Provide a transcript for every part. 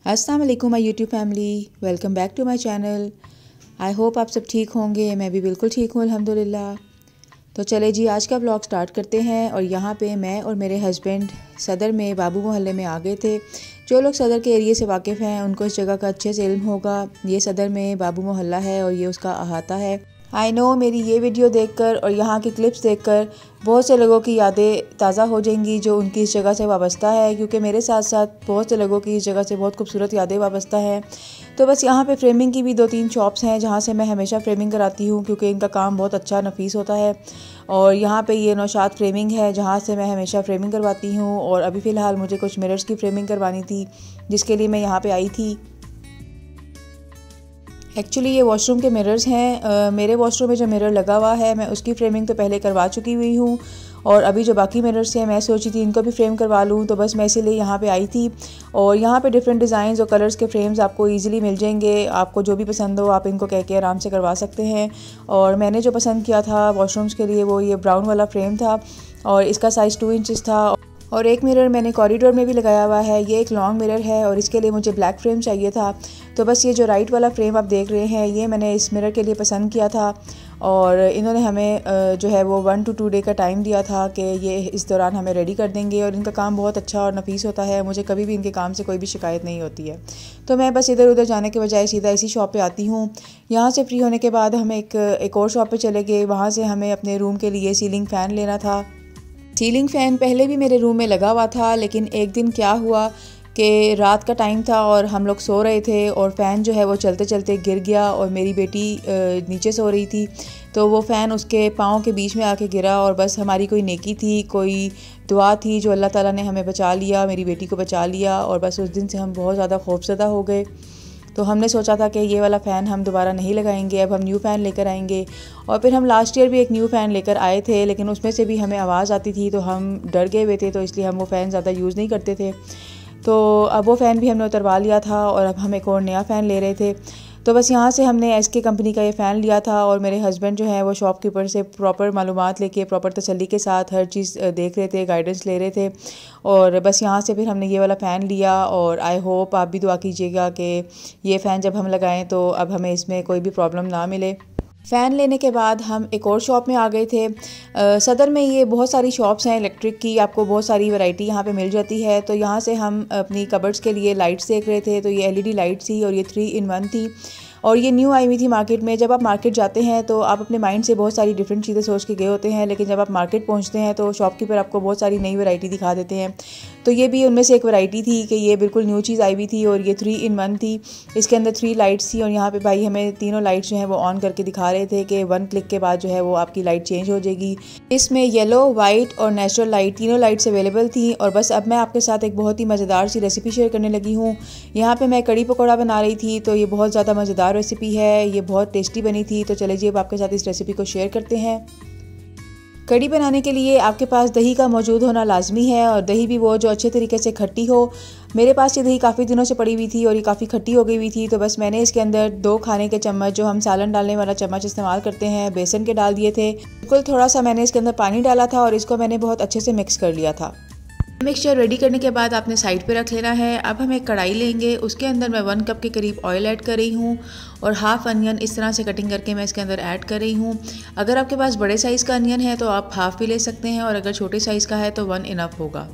अस्सलाम वालेकुम my YouTube family, welcome back to my channel. I hope आप सब ठीक होंगे। मैं भी बिल्कुल ठीक हूँ अल्हम्दुलिल्लाह। तो चले जी आज का व्लॉग स्टार्ट करते हैं। और यहाँ पे मैं और मेरे हस्बैंड सदर में बाबू मोहल्ले में आ गए थे। जो लोग सदर के एरिया से वाकिफ़ हैं उनको इस जगह का अच्छे से इल्म होगा। ये सदर में बाबू मोहल्ला है और ये उसका अहाता है। आई नो मेरी ये वीडियो देखकर और यहाँ की क्लिप्स देखकर बहुत से लोगों की यादें ताज़ा हो जाएंगी जो उनकी इस जगह से वाबस्ता है, क्योंकि मेरे साथ साथ बहुत से लोगों की इस जगह से बहुत खूबसूरत यादें वाबस्ता हैं। तो बस यहाँ पे फ्रेमिंग की भी 2-3 शॉप्स हैं जहाँ से मैं हमेशा फ्रेमिंग कराती हूँ, क्योंकि इनका काम बहुत अच्छा नफीस होता है। और यहाँ पे ये नौशाद फ्रेमिंग है जहाँ से मैं हमेशा फ्रेमिंग करवाती हूँ। और अभी फ़िलहाल मुझे कुछ मिरर्स की फ्रेमिंग करवानी थी जिसके लिए मैं यहाँ पर आई थी। एक्चुअली ये वॉशरूम के मिरर्स हैं। मेरे वॉशरूम में जो मिरर लगा हुआ है मैं उसकी फ्रेमिंग तो पहले करवा चुकी हुई हूँ, और अभी जो बाकी मिरर्स हैं मैं सोची थी इनको भी फ्रेम करवा लूँ। तो बस मैं इसीलिए यहाँ पे आई थी। और यहाँ पे डिफरेंट डिज़ाइन और कलर्स के फ्रेम्स आपको इजीली मिल जाएंगे। आपको जो भी पसंद हो आप इनको कह के आराम से करवा सकते हैं। और मैंने जो पसंद किया था वॉशरूम्स के लिए वो ये ब्राउन वाला फ्रेम था और इसका साइज़ 2 इंचज़ था। और एक मिरर मैंने कॉरिडोर में भी लगाया हुआ है। ये एक लॉन्ग मिरर है और इसके लिए मुझे ब्लैक फ्रेम चाहिए था। तो बस ये जो राइट वाला फ्रेम आप देख रहे हैं ये मैंने इस मिरर के लिए पसंद किया था। और इन्होंने हमें जो है वो 1 to 2 डे का टाइम दिया था कि ये इस दौरान हमें रेडी कर देंगे। और इनका काम बहुत अच्छा और नफीस होता है। मुझे कभी भी इनके काम से कोई भी शिकायत नहीं होती है। तो मैं बस इधर उधर जाने के बजाय सीधा इसी शॉप पे आती हूँ। यहाँ से फ्री होने के बाद हम एक और शॉप पे चले गए। वहाँ से हमें अपने रूम के लिए सीलिंग फ़ैन लेना था। सीलिंग फ़ैन पहले भी मेरे रूम में लगा हुआ था, लेकिन एक दिन क्या हुआ कि रात का टाइम था और हम लोग सो रहे थे और फ़ैन जो है वो चलते चलते गिर गया। और मेरी बेटी नीचे सो रही थी तो वो फ़ैन उसके पाँव के बीच में आके गिरा। और बस हमारी कोई नेकी थी, कोई दुआ थी जो अल्लाह ताला ने हमें बचा लिया, मेरी बेटी को बचा लिया। और बस उस दिन से हम बहुत ज़्यादा खौफज़दा हो गए। तो हमने सोचा था कि ये वाला फ़ैन हम दोबारा नहीं लगाएंगे, अब हम न्यू फ़ैन लेकर आएंगे। और फिर हम लास्ट ईयर भी एक न्यू फ़ैन लेकर आए थे, लेकिन उसमें से भी हमें आवाज़ आती थी तो हम डर गए हुए थे, तो इसलिए हम वो फ़ैन ज़्यादा यूज़ नहीं करते थे। तो अब वो फ़ैन भी हमने उतरवा लिया था और अब हम एक और नया फ़ैन ले रहे थे। तो बस यहाँ से हमने SK कंपनी का ये फ़ैन लिया था। और मेरे हस्बैंड जो है वो शॉपकीपर से प्रॉपर मालूमात लेके प्रॉपर तसल्ली के साथ हर चीज़ देख रहे थे, गाइडेंस ले रहे थे। और बस यहाँ से फिर हमने ये वाला फ़ैन लिया। और आई होप आप भी दुआ कीजिएगा कि ये फ़ैन जब हम लगाएं तो अब हमें इसमें कोई भी प्रॉब्लम ना मिले। फ़ैन लेने के बाद हम एक और शॉप में आ गए थे। सदर में ये बहुत सारी शॉप्स हैं इलेक्ट्रिक की, आपको बहुत सारी वैरायटी यहाँ पे मिल जाती है। तो यहाँ से हम अपनी कबर्ड्स के लिए लाइट्स देख रहे थे। तो ये LED लाइट थी और ये 3 in 1 थी। और ये न्यू आई हुई थी मार्केट में। जब आप मार्केट जाते हैं तो आप अपने माइंड से बहुत सारी डिफरेंट चीज़ें सोच के गए होते हैं, लेकिन जब आप मार्केट पहुँचते हैं तो शॉपकीपर आपको बहुत सारी नई वैरायटी दिखा देते हैं। तो ये भी उनमें से एक वैरायटी थी कि ये बिल्कुल न्यू चीज़ आई हुई थी। और ये 3 in 1 थी। इसके अंदर 3 लाइट्स थी और यहाँ पे भाई हमें तीनों लाइट्स जो हैं वो ऑन करके दिखा रहे थे कि 1 क्लिक के बाद जो है वो आपकी लाइट चेंज हो जाएगी। इसमें येलो, वाइट और नेचुरल लाइट तीनों लाइट्स अवेलेबल थी। और बस अब मैं आपके साथ एक बहुत ही मज़ेदार सी रेसिपी शेयर करने लगी हूँ। यहाँ पे मैं कड़ी पकौड़ा बना रही थी, तो ये बहुत ज़्यादा मज़ेदार रेसिपी है, ये बहुत टेस्टी बनी थी। तो चले जी अब आपके साथ इस रेसिपी को शेयर करते हैं। कड़ी बनाने के लिए आपके पास दही का मौजूद होना लाजमी है, और दही भी वो जो अच्छे तरीके से खट्टी हो। मेरे पास ये दही काफ़ी दिनों से पड़ी हुई थी और ये काफ़ी खट्टी हो गई हुई थी। तो बस मैंने इसके अंदर 2 खाने के चम्मच जो हम सालन डालने वाला चम्मच इस्तेमाल करते हैं बेसन के डाल दिए थे। बिल्कुल थोड़ा सा मैंने इसके अंदर पानी डाला था और इसको मैंने बहुत अच्छे से मिक्स कर लिया था। मिक्सचर रेडी करने के बाद आपने साइड पे रख लेना है। अब हम एक कढ़ाई लेंगे, उसके अंदर मैं 1 कप के करीब ऑयल ऐड कर रही हूँ और हाफ़ अनियन इस तरह से कटिंग करके मैं इसके अंदर ऐड कर रही हूँ। अगर आपके पास बड़े साइज़ का अनियन है तो आप हाफ़ भी ले सकते हैं, और अगर छोटे साइज़ का है तो 1 इनफ होगा।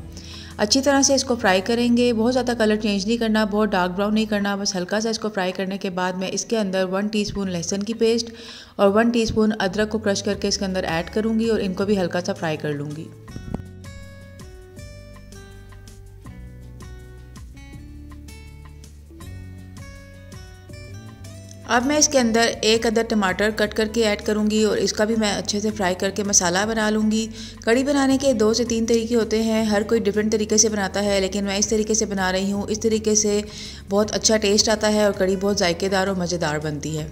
अच्छी तरह से इसको फ्राई करेंगे। बहुत ज़्यादा कलर चेंज नहीं करना, बहुत डार्क ब्राउन नहीं करना, बस हल्का सा इसको फ्राई करने के बाद मैं इसके अंदर 1 टीस्पून लहसुन की पेस्ट और 1 टीस्पून अदरक को क्रश करके इसके अंदर ऐड करूँगी और इनको भी हल्का सा फ्राई कर लूँगी। अब मैं इसके अंदर 1 अदद टमाटर कट करके ऐड करूंगी और इसका भी मैं अच्छे से फ्राई करके मसाला बना लूँगी। कड़ी बनाने के 2 से 3 तरीके होते हैं, हर कोई डिफरेंट तरीके से बनाता है, लेकिन मैं इस तरीके से बना रही हूँ। इस तरीके से बहुत अच्छा टेस्ट आता है और कड़ी बहुत जायकेदार और मज़ेदार बनती है।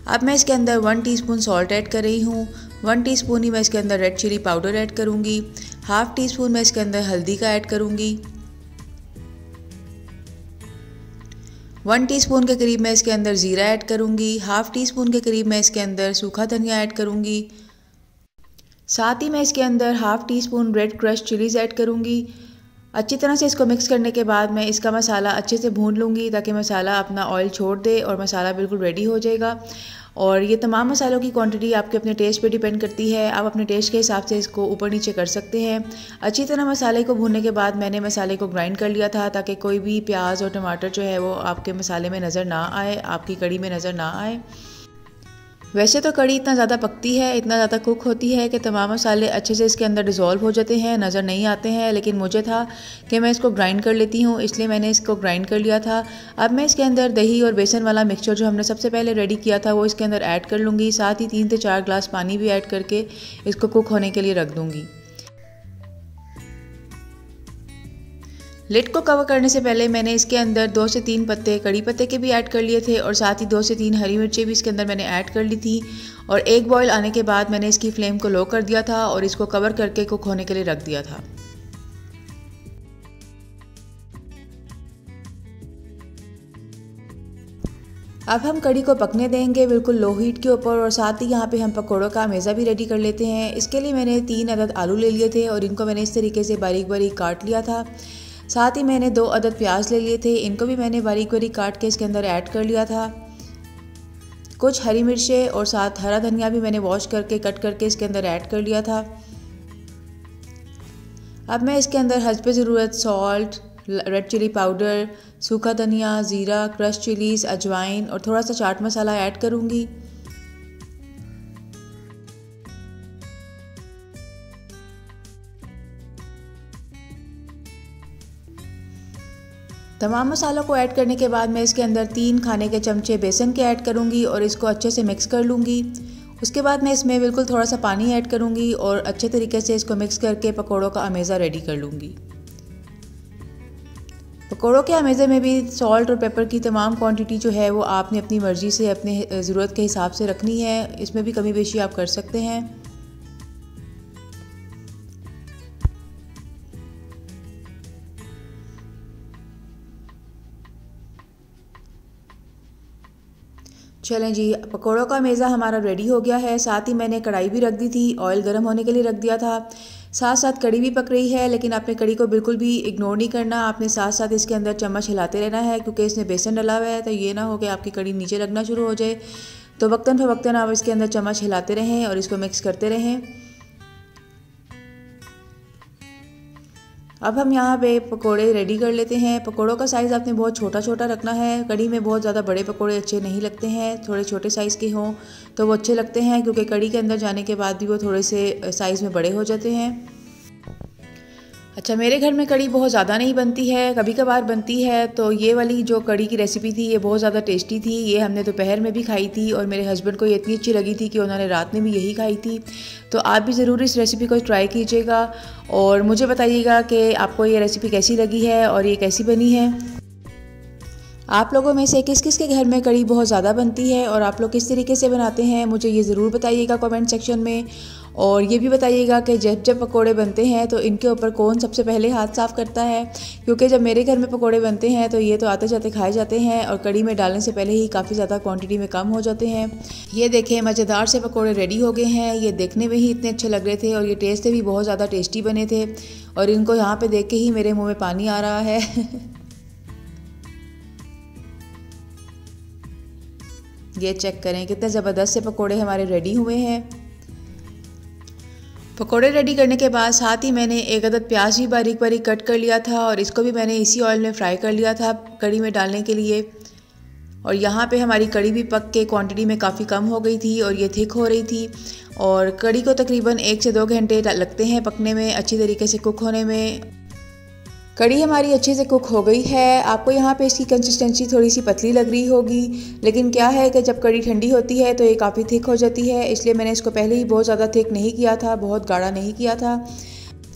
अब मैं इसके अंदर 1 टीस्पून सॉल्ट ऐड कर रही हूँ। 1 टीस्पून ही मैं इसके अंदर रेड चिली पाउडर ऐड करूँगी। हाफ़ टीस्पून मैं इसके अंदर हल्दी का ऐड करूँगी। 1 टीस्पून के करीब मैं इसके अंदर ज़ीरा ऐड करूँगी। हाफ़ टीस्पून के करीब मैं इसके अंदर सूखा धनिया ऐड करूँगी। साथ ही मैं इसके अंदर half tea spoon red crush chillies add करूँगी। अच्छी तरह से इसको मिक्स करने के बाद मैं इसका मसाला अच्छे से भून लूँगी ताकि मसाला अपना ऑयल छोड़ दे और मसाला बिल्कुल रेडी हो जाएगा। और ये तमाम मसालों की क्वांटिटी आपके अपने टेस्ट पे डिपेंड करती है, आप अपने टेस्ट के हिसाब से इसको ऊपर नीचे कर सकते हैं। अच्छी तरह मसाले को भूनने के बाद मैंने मसाले को ग्राइंड कर लिया था ताकि कोई भी प्याज और टमाटर जो है वो आपके मसाले में नज़र ना आए, आपकी कड़ी में नज़र ना आए। वैसे तो कड़ी इतना ज़्यादा पकती है, इतना ज़्यादा कुक होती है कि तमाम मसाले अच्छे से इसके अंदर डिज़ोल्व हो जाते हैं, नज़र नहीं आते हैं, लेकिन मुझे था कि मैं इसको ग्राइंड कर लेती हूँ, इसलिए मैंने इसको ग्राइंड कर लिया था। अब मैं इसके अंदर दही और बेसन वाला मिक्सचर जो हमने सबसे पहले रेडी किया था वो इसके अंदर ऐड कर लूँगी। साथ ही 3 से 4 ग्लास पानी भी ऐड करके इसको कुक होने के लिए रख दूँगी। लिड को कवर करने से पहले मैंने इसके अंदर 2 से 3 पत्ते कड़ी पत्ते के भी ऐड कर लिए थे और साथ ही 2 से 3 हरी मिर्चें भी इसके अंदर मैंने ऐड कर ली थी। और एक बॉईल आने के बाद मैंने इसकी फ्लेम को लो कर दिया था और इसको कवर करके कुक होने के लिए रख दिया था। अब हम कड़ी को पकने देंगे बिल्कुल लो हीट के ऊपर और साथ ही यहाँ पे हम पकौड़ों का मेज़ा भी रेडी कर लेते हैं। इसके लिए मैंने 3 अदद आलू ले लिए थे और इनको मैंने इस तरीके से बारीक बारीक काट लिया था। साथ ही मैंने 2 अदद प्याज ले लिए थे, इनको भी मैंने बारीक बारीक काट के इसके अंदर ऐड कर लिया था। कुछ हरी मिर्चें और साथ हरा धनिया भी मैंने वॉश करके कट करके इसके अंदर ऐड कर लिया था। अब मैं इसके अंदर हस्बे ज़रूरत सॉल्ट, रेड चिली पाउडर, सूखा धनिया, ज़ीरा, क्रश चिलीज़, अजवाइन और थोड़ा सा चाट मसाला ऐड करूँगी। तमाम मसालों को ऐड करने के बाद मैं इसके अंदर 3 खाने के चमचे बेसन के ऐड करूँगी और इसको अच्छे से मिक्स कर लूँगी। उसके बाद मैं इसमें बिल्कुल थोड़ा सा पानी ऐड करूँगी और अच्छे तरीके से इसको मिक्स करके पकौड़ों का अमेज़ा रेडी कर लूँगी। पकौड़ों के अमेज़े में भी सॉल्ट और पेपर की तमाम क्वांटिटी जो है वो आपने अपनी मर्ज़ी से अपने ज़रूरत के हिसाब से रखनी है, इसमें भी कमी बेशी आप कर सकते हैं। चलें जी, पकौड़ों का मेज़ा हमारा रेडी हो गया है। साथ ही मैंने कढ़ाई भी रख दी थी, ऑयल गर्म होने के लिए रख दिया था। साथ साथ कड़ी भी पक रही है, लेकिन आपने कड़ी को बिल्कुल भी इग्नोर नहीं करना, आपने साथ साथ इसके अंदर चम्मच हिलाते रहना है क्योंकि इसमें बेसन डला हुआ है। तो ये ना हो कि आपकी कड़ी नीचे लगना शुरू हो जाए, तो वक्तन फ़वक्तन आप इसके अंदर चम्मच हिलाते रहें और इसको मिक्स करते रहें। अब हम यहाँ पे पकोड़े रेडी कर लेते हैं। पकोड़ों का साइज़ आपने बहुत छोटा छोटा रखना है, कड़ी में बहुत ज़्यादा बड़े पकोड़े अच्छे नहीं लगते हैं, थोड़े छोटे साइज़ के हों तो वो अच्छे लगते हैं क्योंकि कड़ी के अंदर जाने के बाद भी वो थोड़े से साइज़ में बड़े हो जाते हैं। अच्छा, मेरे घर में कड़ी बहुत ज़्यादा नहीं बनती है, कभी कभार बनती है। तो ये वाली जो कड़ी की रेसिपी थी ये बहुत ज़्यादा टेस्टी थी, ये हमने दोपहर में भी खाई थी और मेरे हस्बैंड को ये इतनी अच्छी लगी थी कि उन्होंने रात में भी यही खाई थी। तो आप भी ज़रूर इस रेसिपी को ट्राई कीजिएगा और मुझे बताइएगा कि आपको ये रेसिपी कैसी लगी है और ये कैसी बनी है। आप लोगों में से किस किस के घर में कड़ी बहुत ज़्यादा बनती है और आप लोग किस तरीके से बनाते हैं, मुझे ये ज़रूर बताइएगा कमेंट सेक्शन में। और ये भी बताइएगा कि जब जब पकोड़े बनते हैं तो इनके ऊपर कौन सबसे पहले हाथ साफ़ करता है, क्योंकि जब मेरे घर में पकोड़े बनते हैं तो ये तो आते जाते खाए जाते हैं और कड़ी में डालने से पहले ही काफ़ी ज़्यादा क्वांटिटी में कम हो जाते हैं। ये देखें, मज़ेदार से पकोड़े रेडी हो गए हैं। ये देखने में ही इतने अच्छे लग रहे थे और ये टेस्ट से भी बहुत ज़्यादा टेस्टी बने थे और इनको यहाँ पर देख के ही मेरे मुँह में पानी आ रहा है। ये चेक करें कितने ज़बरदस्त से पकोड़े हमारे रेडी हुए हैं। पकोड़े रेडी करने के बाद साथ ही मैंने एक अदद प्याज भी बारीक बारीक कट कर लिया था और इसको भी मैंने इसी ऑयल में फ्राई कर लिया था कड़ी में डालने के लिए। और यहाँ पे हमारी कड़ी भी पक के क्वांटिटी में काफ़ी कम हो गई थी और ये थिक हो रही थी और कड़ी को तकरीबन 1 से 2 घंटे लगते हैं पकने में, अच्छी तरीके से कुक होने में। कड़ी हमारी अच्छे से कुक हो गई है। आपको यहाँ पे इसकी कंसिस्टेंसी थोड़ी सी पतली लग रही होगी, लेकिन क्या है कि जब कड़ी ठंडी होती है तो ये काफ़ी थिक हो जाती है, इसलिए मैंने इसको पहले ही बहुत ज़्यादा थिक नहीं किया था, बहुत गाढ़ा नहीं किया था।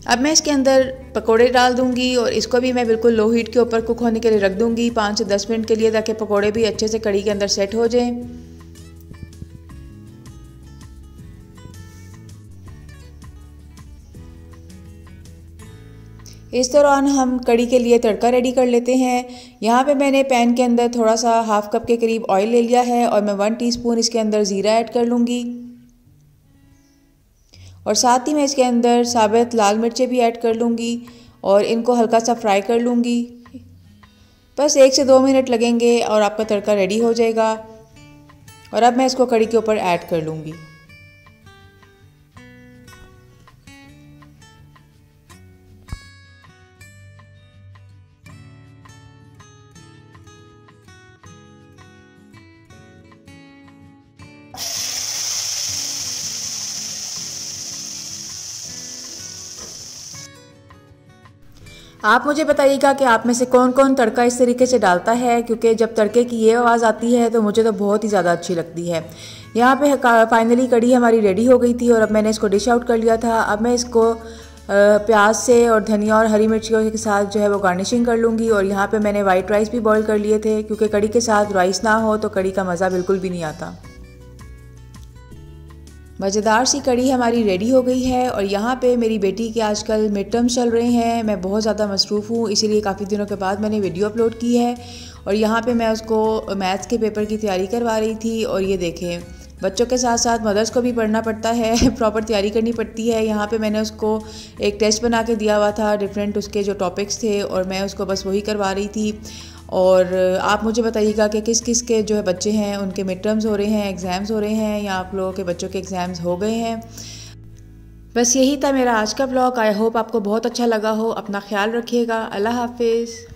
अब मैं इसके अंदर पकोड़े डाल दूँगी और इसको भी मैं बिल्कुल लो हीट के ऊपर कुक होने के लिए रख दूँगी 5 से 10 मिनट के लिए, ताकि पकोड़े भी अच्छे से कड़ी के अंदर सेट हो जाएँ। इस दौरान हम कड़ी के लिए तड़का रेडी कर लेते हैं। यहाँ पे मैंने पैन के अंदर थोड़ा सा हाफ़ कप के करीब ऑयल ले लिया है और मैं 1 टीस्पून इसके अंदर ज़ीरा ऐड कर लूँगी और साथ ही मैं इसके अंदर साबित लाल मिर्चें भी ऐड कर लूँगी और इनको हल्का सा फ्राई कर लूँगी। बस 1 से 2 मिनट लगेंगे और आपका तड़का रेडी हो जाएगा। और अब मैं इसको कढ़ी के ऊपर ऐड कर लूँगी। आप मुझे बताइएगा कि आप में से कौन कौन तड़का इस तरीके से डालता है, क्योंकि जब तड़के की ये आवाज़ आती है तो मुझे तो बहुत ही ज़्यादा अच्छी लगती है। यहाँ पे फाइनली कढ़ी हमारी रेडी हो गई थी और अब मैंने इसको डिश आउट कर लिया था। अब मैं इसको प्याज से और धनिया और हरी मिर्चियों के साथ जो है वो गार्निशिंग कर लूँगी। और यहाँ पे मैंने वाइट राइस भी बॉईल कर लिए थे, क्योंकि कढ़ी के साथ राइस ना हो तो कढ़ी का मज़ा बिल्कुल भी नहीं आता। मज़ेदार सी कढ़ी हमारी रेडी हो गई है। और यहाँ पे मेरी बेटी के आजकल मिड टर्म्स चल रहे हैं, मैं बहुत ज़्यादा मसरूफ़ हूँ, इसीलिए काफ़ी दिनों के बाद मैंने वीडियो अपलोड की है। और यहाँ पे मैं उसको मैथ्स के पेपर की तैयारी करवा रही थी। और ये देखें, बच्चों के साथ साथ मदर्स को भी पढ़ना पड़ता है, प्रॉपर तैयारी करनी पड़ती है। यहाँ पे मैंने उसको एक टेस्ट बना के दिया हुआ था, डिफरेंट उसके जो टॉपिक्स थे, और मैं उसको बस वही करवा रही थी। और आप मुझे बताइएगा कि किस किस के जो है बच्चे हैं उनके मिड टर्म्स हो रहे हैं, एग्ज़ाम्स हो रहे हैं, या आप लोगों के बच्चों के एग्ज़ाम्स हो गए हैं। बस यही था मेरा आज का ब्लॉग। आई होप आपको बहुत अच्छा लगा हो। अपना ख्याल रखिएगा। अल्लाह हाफिज़।